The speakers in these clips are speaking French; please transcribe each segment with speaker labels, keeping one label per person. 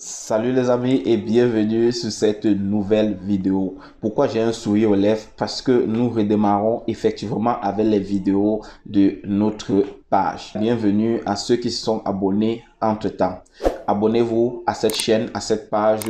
Speaker 1: Salut les amis et bienvenue sur cette nouvelle vidéo. Pourquoi j'ai un sourire aux lèvres? Parce que nous redémarrons effectivement avec les vidéos de notre page. Bienvenue à ceux qui se sont abonnés entre-temps. Abonnez-vous à cette chaîne, à cette page,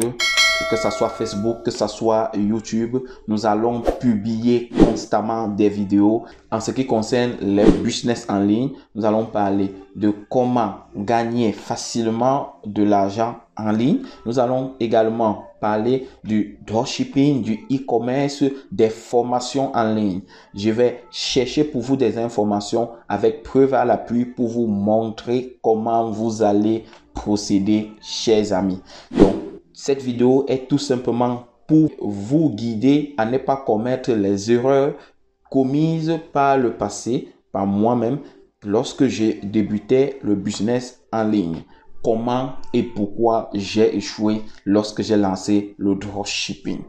Speaker 1: que ce soit Facebook, que ce soit YouTube. Nous allons publier constamment des vidéos. En ce qui concerne les business en ligne, nous allons parler de comment gagner facilement de l'argent en ligne. Nous allons également parler du dropshipping, du e-commerce, des formations en ligne. Je vais chercher pour vous des informations avec preuve à l'appui pour vous montrer comment vous allez procéder, chers amis. Donc, cette vidéo est tout simplement pour vous guider à ne pas commettre les erreurs commises par le passé, par moi-même, lorsque j'ai débuté le business en ligne. Comment et pourquoi j'ai échoué lorsque j'ai lancé le dropshipping.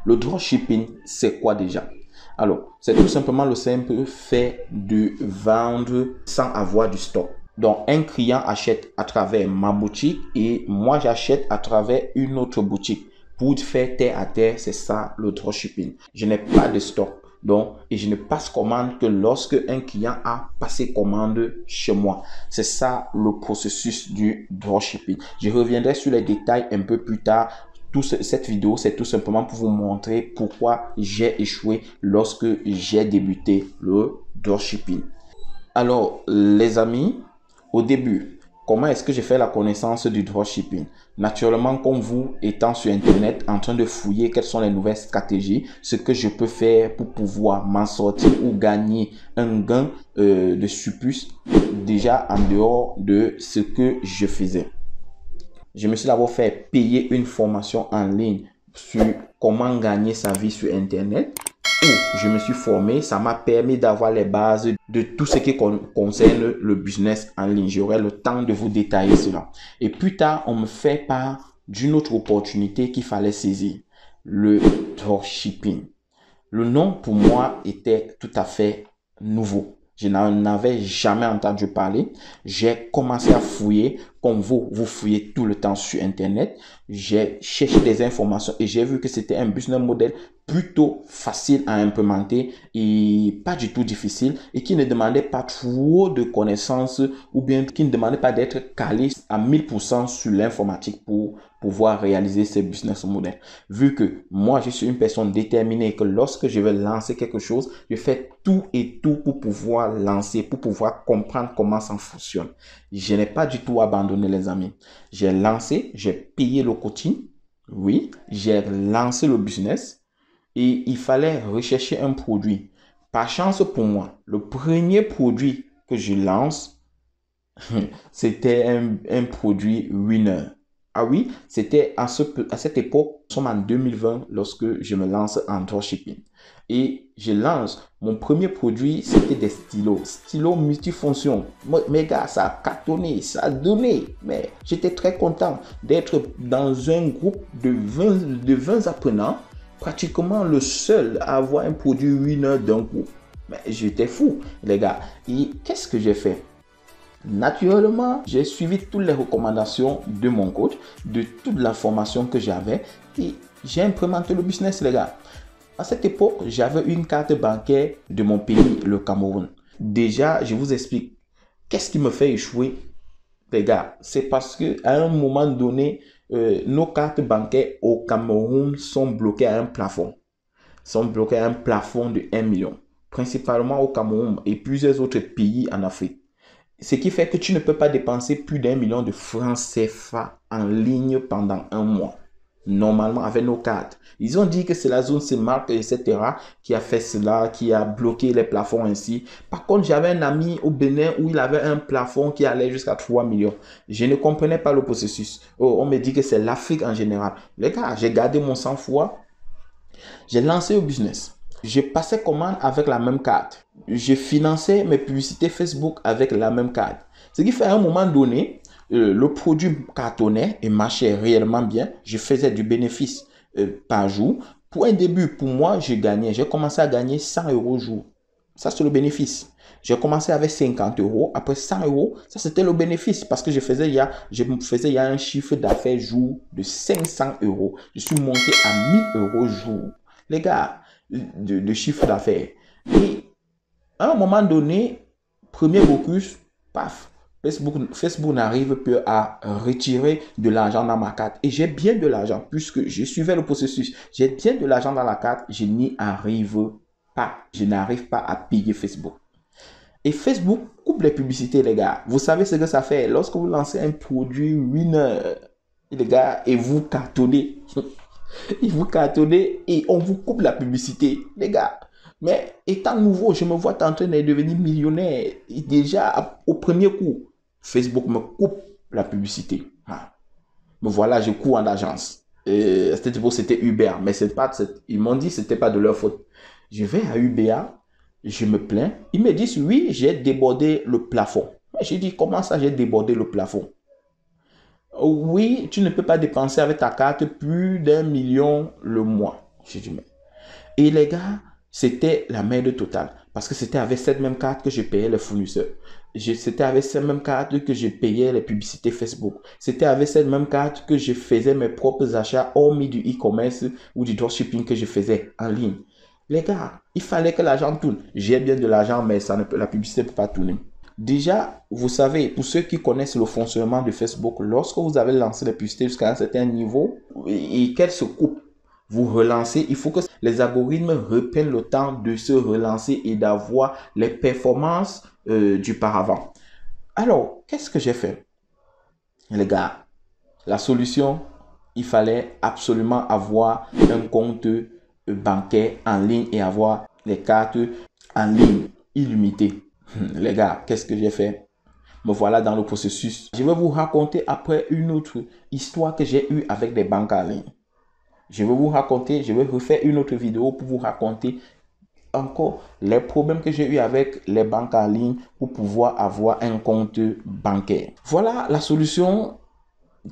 Speaker 1: Le dropshipping, c'est quoi déjà? Alors, c'est tout simplement le simple fait de vendre sans avoir du stock. Donc, un client achète à travers ma boutique et moi, j'achète à travers une autre boutique. Pour faire terre à terre, c'est ça le dropshipping. Je n'ai pas de stock. Donc, et je ne passe commande que lorsque un client a passé commande chez moi. C'est ça le processus du dropshipping. Je reviendrai sur les détails un peu plus tard. Cette vidéo, c'est tout simplement pour vous montrer pourquoi j'ai échoué lorsque j'ai débuté le dropshipping. Alors, les amis, au début, comment est-ce que j'ai fait la connaissance du dropshipping? Naturellement, comme vous, étant sur Internet, en train de fouiller quelles sont les nouvelles stratégies, ce que je peux faire pour pouvoir m'en sortir ou gagner un gain de surplus déjà en dehors de ce que je faisais. Je me suis d'abord fait payer une formation en ligne sur comment gagner sa vie sur Internet. Où je me suis formé, ça m'a permis d'avoir les bases de tout ce qui concerne le business en ligne. J'aurai le temps de vous détailler cela. Et plus tard, on me fait part d'une autre opportunité qu'il fallait saisir, le dropshipping. Le nom pour moi était tout à fait nouveau. Je n'en avais jamais entendu parler. J'ai commencé à fouiller, comme vous fouillez tout le temps sur Internet. J'ai cherché des informations et j'ai vu que c'était un business model plutôt facile à implémenter et pas du tout difficile et qui ne demandait pas trop de connaissances ou bien qui ne demandait pas d'être calé à 1000% sur l'informatique pour pouvoir réaliser ces business models. Vu que moi, je suis une personne déterminée et que lorsque je vais lancer quelque chose, je fais tout et tout pour pouvoir lancer, pour pouvoir comprendre comment ça fonctionne. Je n'ai pas du tout abandonné, les amis. J'ai lancé, j'ai payé le coaching. Oui, j'ai lancé le business. Et il fallait rechercher un produit. Par chance pour moi, le premier produit que je lance, c'était un produit winner. Ah oui, c'était à cette époque, nous sommes en 2020 lorsque je me lance en dropshipping. Et je lance, mon premier produit, c'était des stylos. Stylos multifonctions. Mes gars, ça a cartonné, ça a donné. Mais j'étais très content d'être dans un groupe de 20 apprenants. Pratiquement le seul à avoir un produit winner d'un coup. Mais j'étais fou, les gars. Et qu'est-ce que j'ai fait? Naturellement, j'ai suivi toutes les recommandations de mon coach, de toute la formation que j'avais et j'ai implémenté le business, les gars. À cette époque, j'avais une carte bancaire de mon pays, le Cameroun. Déjà, je vous explique. Qu'est-ce qui me fait échouer, les gars? C'est parce qu'à un moment donné, nos cartes bancaires au Cameroun sont bloquées à un plafond. Sont bloquées à un plafond de 1 million. Principalement au Cameroun et plusieurs autres pays en Afrique. Ce qui fait que tu ne peux pas dépenser plus d'1 million de francs CFA en ligne pendant un mois. Normalement, avec nos cartes. Ils ont dit que c'est la zone CEMART, etc. qui a fait cela, qui a bloqué les plafonds ainsi. Par contre, j'avais un ami au Bénin où il avait un plafond qui allait jusqu'à 3 millions. Je ne comprenais pas le processus. Oh, on me dit que c'est l'Afrique en général. Les gars, j'ai gardé mon sang-froid. J'ai lancé le business. Je passais commande avec la même carte. Je finançais mes publicités Facebook avec la même carte. Ce qui fait à un moment donné, le produit cartonnait et marchait réellement bien. Je faisais du bénéfice par jour. Pour un début, pour moi, j'ai commencé à gagner 100 € au jour. Ça, c'est le bénéfice. J'ai commencé avec 50 euros. Après 100 euros, ça c'était le bénéfice parce que je faisais il y a un chiffre d'affaires jour de 500 euros. Je suis monté à 1000 euros jour. Les gars, de chiffre d'affaires. Et à un moment donné, premier blocus, paf, Facebook n'arrive plus à retirer de l'argent dans ma carte. Et j'ai bien de l'argent puisque je suivais le processus. J'ai bien de l'argent dans la carte, je n'y arrive pas. Je n'arrive pas à payer Facebook. Et Facebook coupe les publicités, les gars. Vous savez ce que ça fait lorsque vous lancez un produit winner, les gars, et vous cartonnez. Et vous cartonnez et on vous coupe la publicité, les gars. Mais étant nouveau, je me vois en train de devenir millionnaire. Et déjà, au premier coup, Facebook me coupe la publicité. Me voilà, je cours en agence. À cette époque, c'était Uber. Mais ils m'ont dit que ce n'était pas de leur faute. Je vais à Uber. Je me plains. Ils me disent, oui, j'ai débordé le plafond. J'ai dit, comment ça, j'ai débordé le plafond? Oui, tu ne peux pas dépenser avec ta carte plus d'1 million le mois. J'ai dit, mais... Et les gars, c'était la merde totale. Parce que c'était avec cette même carte que je payais les fournisseurs. C'était avec cette même carte que je payais les publicités Facebook. C'était avec cette même carte que je faisais mes propres achats, hormis du e-commerce ou du dropshipping que je faisais en ligne. Les gars, il fallait que l'argent tourne. J'ai bien de l'argent, mais la publicité ne peut pas tourner. Déjà, vous savez, pour ceux qui connaissent le fonctionnement de Facebook, lorsque vous avez lancé les publicités jusqu'à un certain niveau et qu'elles se coupent, vous relancez, il faut que les algorithmes reprennent le temps de se relancer et d'avoir les performances du paravent. Alors, qu'est-ce que j'ai fait? Les gars, la solution, il fallait absolument avoir un compte bancaire en ligne et avoir les cartes en ligne illimitées. Les gars, qu'est-ce que j'ai fait? Me voilà dans le processus. Je vais vous raconter après une autre histoire que j'ai eue avec des banques en ligne. Je vais refaire une autre vidéo pour vous raconter encore les problèmes que j'ai eu avec les banques en ligne pour pouvoir avoir un compte bancaire. Voilà la solution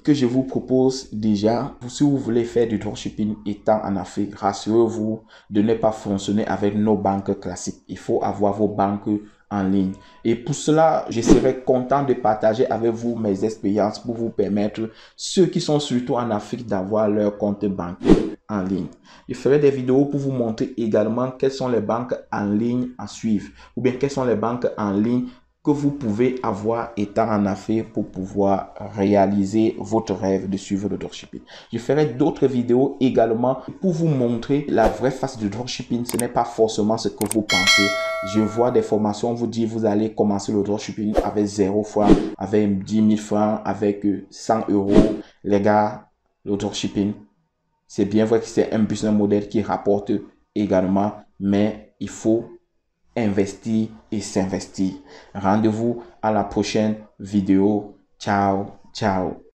Speaker 1: que je vous propose déjà. Si vous voulez faire du dropshipping étant en Afrique, rassurez-vous de ne pas fonctionner avec nos banques classiques. Il faut avoir vos banques en ligne. Et pour cela, je serai content de partager avec vous mes expériences pour vous permettre, ceux qui sont surtout en Afrique, d'avoir leur compte bancaire en ligne. Je ferai des vidéos pour vous montrer également quelles sont les banques en ligne à suivre ou bien quelles sont les banques en ligne que vous pouvez avoir étant en Afrique pour pouvoir réaliser votre rêve de suivre le dropshipping. Je ferai d'autres vidéos également pour vous montrer la vraie face du dropshipping. Ce n'est pas forcément ce que vous pensez. Je vois des formations, on vous dit vous allez commencer le dropshipping avec 0 francs, avec 10 000 francs, avec 100 euros. Les gars, le dropshipping, c'est bien vrai que c'est un business model qui rapporte également, mais il faut investir et s'investir. Rendez-vous à la prochaine vidéo. Ciao, ciao.